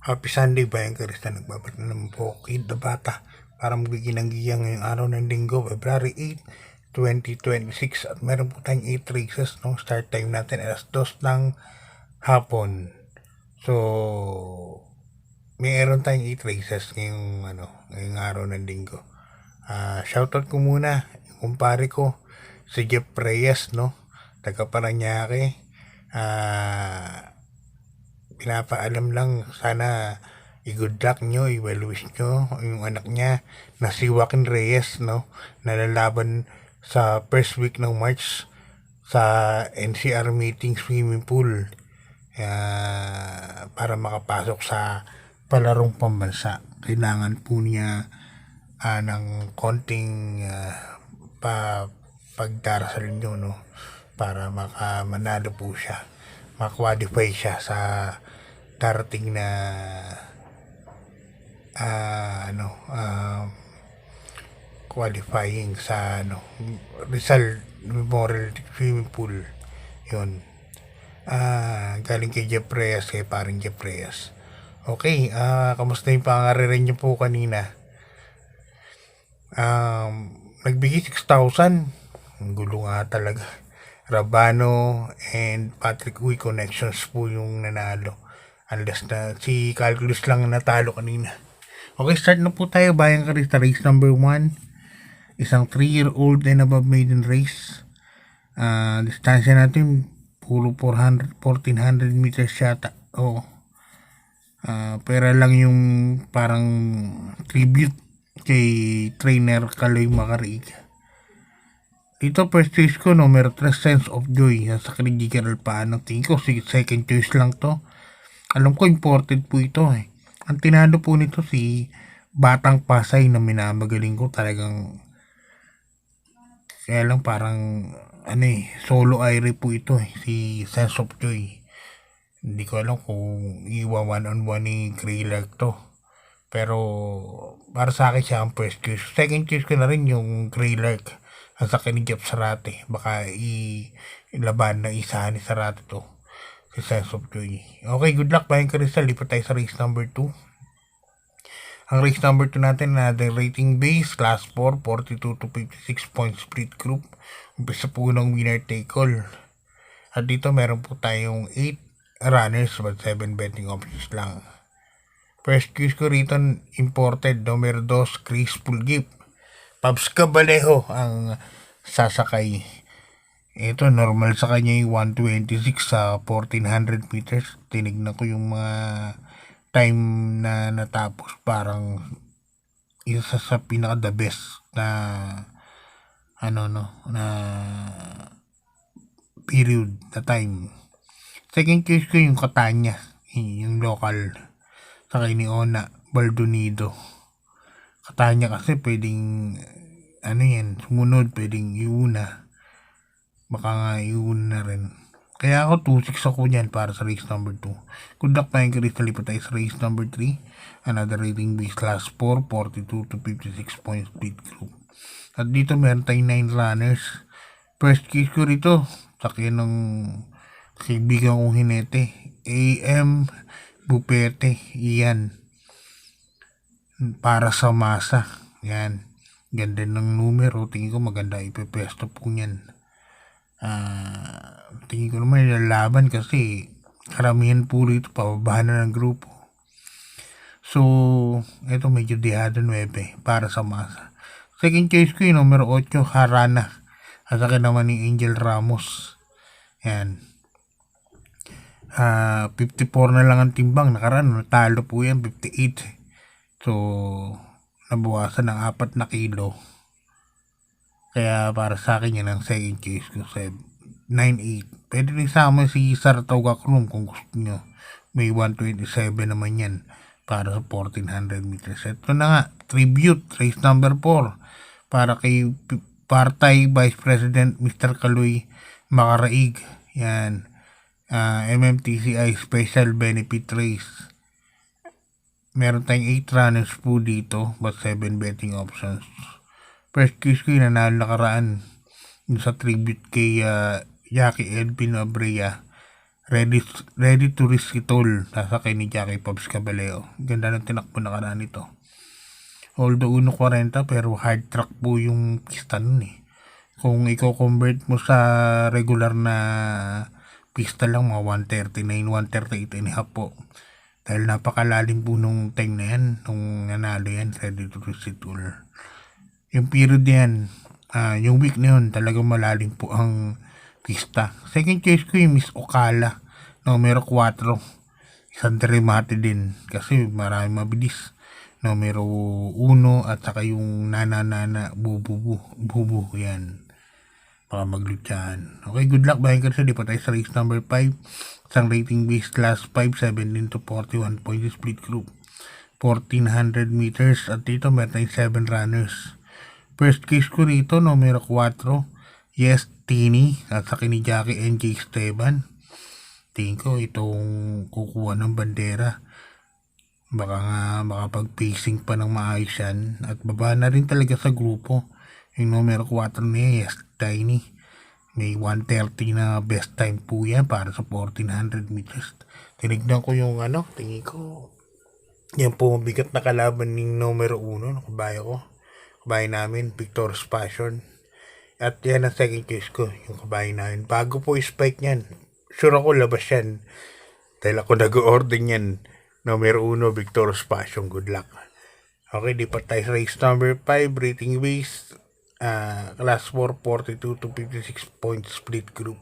Happy Sunday, Bayan Karista. Nagbabalik na naman po Kid the Bata para magbigay ng giyang ngayong araw ng linggo, February 8, 2026. At meron po tayong 8 races. No? Start time natin alas 2 ng hapon. So, meron tayong 8 races ngayong araw ng linggo. Shoutout ko muna yung kumpare ko, si Jeff Reyes, no? Taga Paranaque. Pinapaalam lang, sana i-good luck nyo, i-well wish nyo yung anak niya na si Joaquin Reyes, no? Nalalaban sa first week ng March sa NCR meeting swimming pool para makapasok sa palarong pambansa. Kailangan po niya ng konting pagdarasal nyo, no? Para manalo po siya, ma-qualify siya sa darating na qualifying sa Rizal Memorial Swimming Pool. Yun. Galing kay Jeff Reyes, kay parang Jeff Reyes. Okay, kamusta yung pangareren niyo po kanina? Nagbigay 6,000. Ang gulo nga talaga. Rabano and Patrick Uy Connections po yung nanalo. Unless na si Calculus lang natalo kanina. Okay, start na po tayo. Bayan Karista, race number 1. Isang 3-year-old and above maiden race. Distansya natin puro 1400 meters yata. Oo. Pera lang yung parang tribute kay trainer Kaloy Macarig. Dito first choice ko, numero 3, Sense of Joy. Sa Krinji Gerald Paano. Tingin ko second choice lang to. Alam ko imported po ito eh. Ang tinalo po nito si Batang Pasay na minamagaling ko talagang. Kaya lang parang solo aire po ito eh, si Sense of Joy. Hindi ko alam kung iwa 1-on-1 ni Greylark to. Pero para sa akin siya ang first choice. Second choice ko na rin yung Greylark at sa ni Jeff Sarate. Baka ilaban na isa ni Sarate to. Si Sense of Joy. Okay, good luck Bayan Karista. Lipat tayo sa race number 2. Ang race number 2 natin na the rating base, class 4, 42 to 56 point split group. Umpisa po ng winner take all. At dito meron po tayong 8 runners but 7 betting options lang. First choice ko rito imported, numero 2, Chris Pulgip. Pabs Cabalejo ang sasakay. Ito normal sa kanya yung 126 sa 1400 meters. Tinignan ko yung mga time na natapos, parang isa sa pinaka the best na na period na time. Second choice ko yung Catania, yung local, saka ni Ona Baldonido. Catania kasi pwedeng sumunod, pwedeng iuna, baka nga iuna na rin. Kaya ako 2-6 ako dyan para sa race number 2. Good luck Bayan Karista. Lipat tayo sa race number 3. Another rating base, class 4, 42 to 56 point split group. At dito meron tayong 9 runners. First case ko rito, sakyan ng kaibigan kong hinete, AM Bupete. Iyan. Para sa masa. Yan. Ganda ng numero. Tingin ko maganda ipepesto po yan. Tingin ko naman ilalaban kasi karamihan po rito pababahan na ng grupo. So, ito medyo dehado 9 para sa masa. Second choice ko yung numero 8, Harana. At akin naman ni Angel Ramos. Yan. 54 na lang ang timbang. Nakaraan, natalo po yan, 58. So, nabawasan ng 4 na kilo. Kaya para sa akin yan ang second choice ko, 9-8. Pwede rin sama si Saratoga Chrome kung gusto nyo. May 127 naman yan para sa 1400 meters. Ito na nga, tribute, race number 4. Para kay Partay Vice President Mr. Kaloy Macaraig. Yan. MMTCI Special Benefit Race. Meron tayong 8 runners po dito but 7 betting options. First case ko yung nanalo nakaraan sa tribute kay Jackie Edwin Abrea. Ready, ready to risk it all. Sasakay ni Jackie Pops Caballero. Ganda ng tinakbo na karaan nito. Although 1.40 pero hard track po yung pista nun eh. Kung i-convert mo sa regular na pista lang, mga 139, 138 and a half po. Dahil napakalalim po nung time na yan, nung nanalo yan, ready to risk it all. Yung period yan, yung week na yun, talagang malalim po ang pista. Second choice ko yung Miss Ocala, numero 4. Isang remate din kasi marami mabilis. Numero 1 at saka yung nana bubu yan. Baka maglutyahan. Okay, good luck bayan ka sa lipat tayo sa race number 5. Isang rating base class 5, 17 to 41 points split group. 1400 meters at dito meron tayong 7 runners. First case ko rito, numero 4. Yes, Tini at sa ni Jackie NJ Esteban. Tingin ko itong kukuha ng bandera. Baka nga makapag-pacing pa ng maayos yan. At baba na rin talaga sa grupo. Yung numero 4 niya, Yes, Tiny. May 1:30 na best time po yan para sa 1400 meters. Tinignan ko yung tingin ko. Yan po mabigat na kalaban ng numero 1. Nakabayo ko. Kabayo namin, Victor's Passion. At yan ang second choice ko, yung kabayo namin. Bago po i-spike niyan, sure ako labas yan. Dahil ako nag-order niyan. Numero 1, Victor's Passion. Good luck. Okay, lipat tayo sa race number 5, rating base. Class 4, 42 to 56 points split group.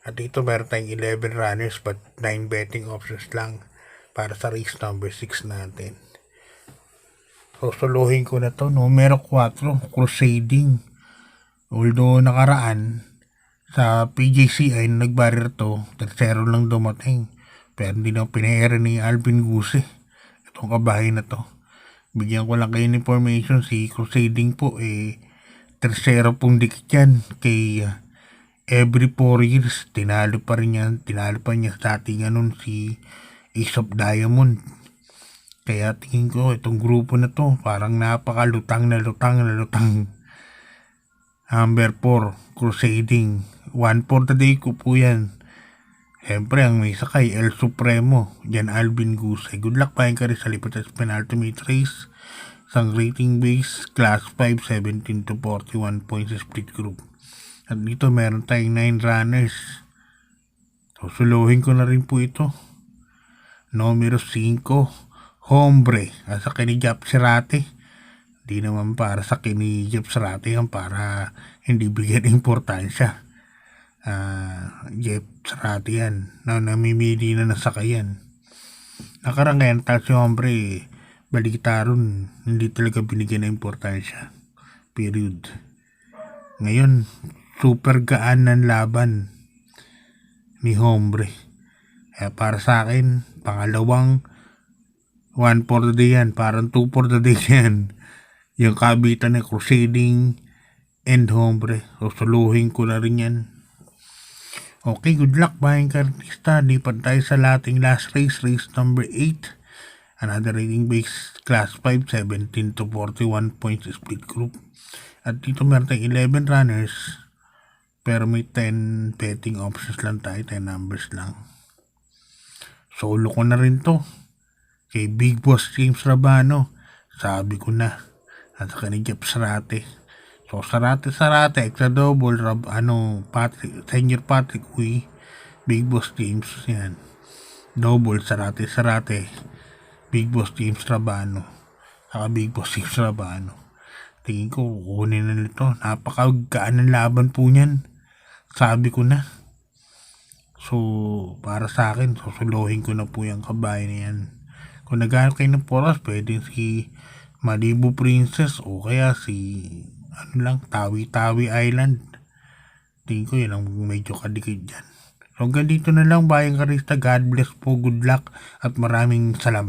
At dito meron tayong 11 runners but 9 betting options lang para sa race number 6 natin. So, suluhin ko na to. Numero 4, Crusading. Although nakaraan sa PJCI na nagbarir to, tercero lang dumating. Pero hindi na pinahera ni Alvin Guse. Itong kabahay na to. Bigyan ko lang kayo ng information, si Crusading po tercero pong dikit yan. Kay every 4 years, tinalo pa niya sa ating si Ace of Diamond. Kaya tingin ko itong grupo na to parang napakalutang na lutang. Number 4, Crusading. 1 for the day ko po yan. Siyempre, ang may sakay, El Supremo. Yan, Alvin Guse. Good luck pa ka rin sa lipat sa penultimate race. Isang rating base, class 5, 17 to 41 points split group. At dito, meron tayong 9 runners. So, suluhin ko na rin po ito. Numero 5, Hombre. At sa ni Jap Serate. Di naman para sa ni Jeff Serate yan para hindi bigyan importansya. Jeff Serate yan na namimili na nasakayan. Nakarang tal si Hombre, balita ron, hindi talaga binigyan ng importansya. Period. Ngayon, super gaan ng laban ni Hombre. Para sa akin, pangalawang 1 for the day yan, parang 2 for the day yan. Yung kabitan ng Crusading and Hombre. So, suluhin ko na rin yan. Okay, good luck bayan kartista. Lipat tayo sa lating last race, race number 8. Another rating base, class 5, 17 to 41 points split group. At dito meron tayong 11 runners. Pero may 10 betting options lang tayo, 10 numbers lang. Solo ko na rin to. Kay Big Boss James Rabano. Sabi ko na. At sa ni Jeff Serate. So, Serate, extra double, Senior Patrick, Big Boss James, yan. Double, Serate, Big Boss James Rabano. Saka Big Boss James Rabano. Tingin ko, kukunin na nito. Napakagaan ng laban po niyan. Sabi ko na. So, para sa akin, susuluhin ko na po yung kabayan na yan. Kung naghanap kayo ng poras, pwede si Malibu Princess o kaya si Tawi-Tawi Island. Tingin ko yun ang medyo kadikit dyan. So, hanggang dito na lang bayan karista. God bless po, good luck at maraming salamat.